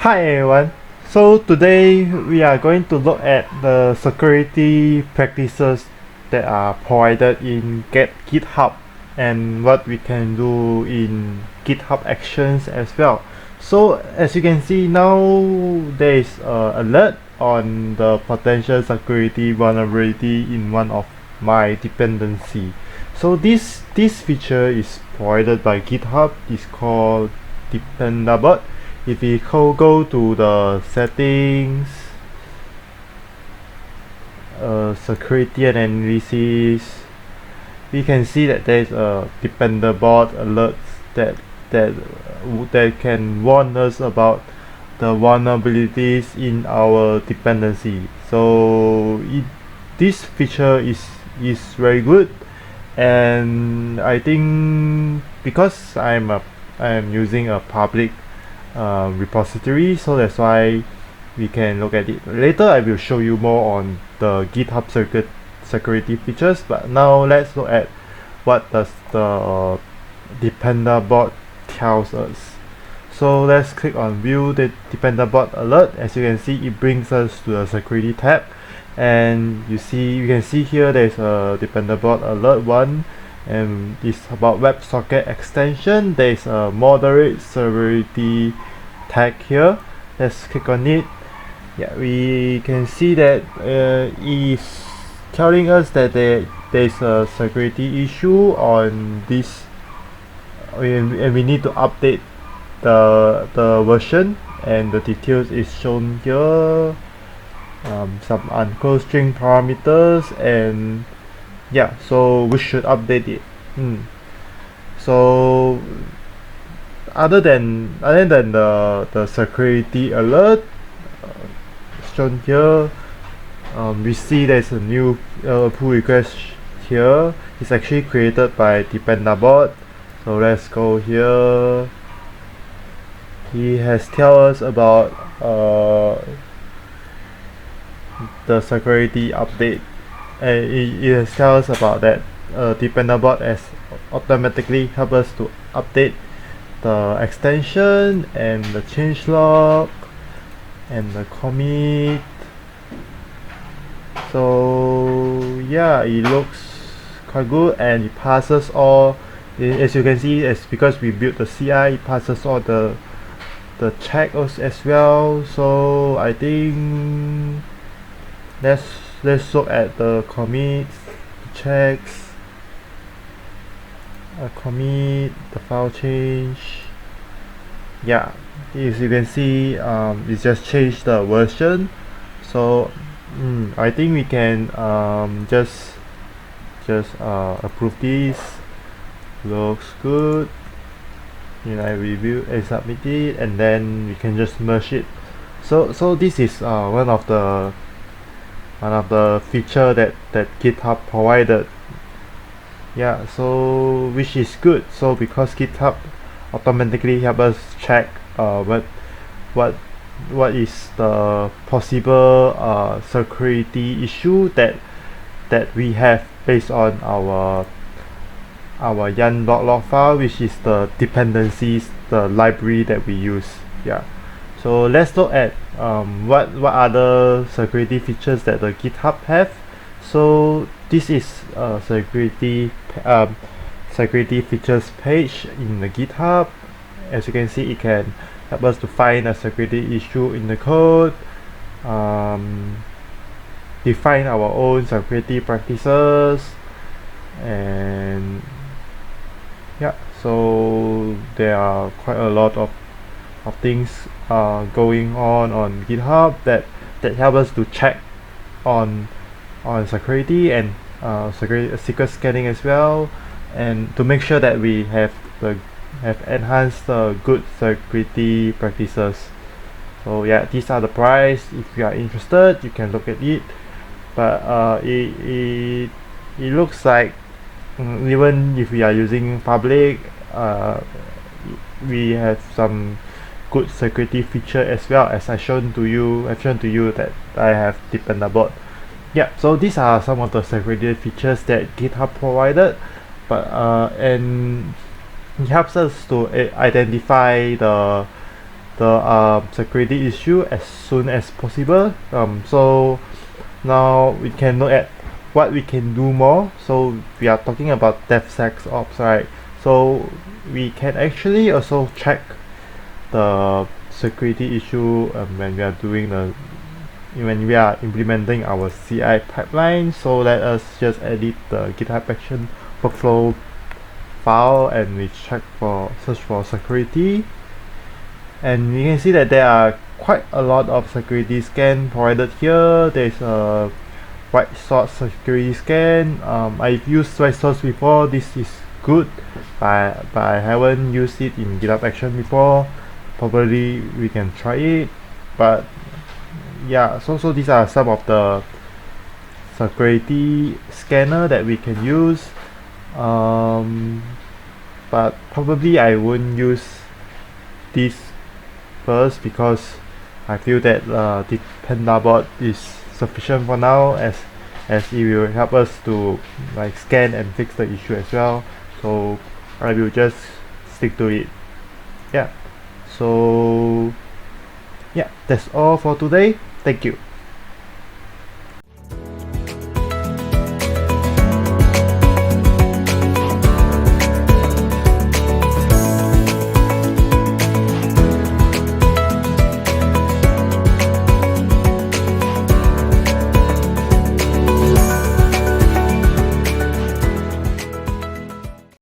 Hi everyone. So today we are going to look at the security practices that are provided in GitHub and what we can do in GitHub Actions as well. So as you can see now, there is an alert on the potential security vulnerability in one of my dependency. So this feature is provided by GitHub. It's called Dependabot. If we go to the settings, security and analysis, we can see that there is a Dependabot alerts that can warn us about the vulnerabilities in our dependency. So this feature is very good, and I think because I am using a public repository, so that's why we can look at it later. I will show you more on the GitHub security features, but now let's look at what does the Dependabot tells us. So let's click on view the Dependabot alert. As you can see, it brings us to the security tab, and you can see here there's a Dependabot alert 1, and it's about WebSocket extension. There's a moderate severity tag here. Let's click on it. Yeah, we can see that it's telling us that there's a security issue on this, and we need to update the version, and the details is shown here. Some unclosed string parameters, and yeah, so we should update it. So other than the security alert shown here, we see there's a new pull request here. It's actually created by Dependabot. So let's go here. He has tell us about the security update, and it has tell us about that Dependabot has automatically help us to update the extension and the changelog and the commit. So yeah, it looks quite good, and it passes all. As you can see, it's because we built the CI, it passes all the checks as well. So I think let's look at the commits, checks, commit, the file change. Yeah, as you can see, it just changed the version. So I think we can just approve this. Looks good. I review and submit it, and then we can just merge it. So this is one of the feature that GitHub provided. Yeah, so which is good. So because GitHub automatically help us check what is the possible security issue that we have based on our yarn log file, which is the dependencies, the library that we use. Yeah, so let's look at what other security features that the GitHub have. So this is a security features page in the GitHub. As you can see, it can help us to find a security issue in the code, define our own security practices, and yeah, so there are quite a lot of things going on GitHub that help us to check on security and secret scanning as well, and to make sure that we have enhanced good security practices. So yeah, these are the price. If you are interested, you can look at it, but it looks like even if we are using public, we have some good security feature as well, as I've shown to you that I have Dependabot. Yeah, so these are some of the security features that GitHub provided, but and it helps us to identify the the security issue as soon as possible. So now we can look at what we can do more. So we are talking about DevSecOps, right? So we can actually also check the security issue when we are implementing our CI pipeline. So let us just edit the GitHub action workflow file and we search for security, and we can see that there are quite a lot of security scan provided here. There's a white source security scan. I've used white source before. This is good, but I haven't used it in GitHub action before. Probably we can try it, but yeah, so these are some of the security scanner that we can use, but probably I won't use this first because I feel that the PandaBot is sufficient for now, as it will help us to like scan and fix the issue as well. So I will just stick to it. Yeah, so yeah, that's all for today. Thank you.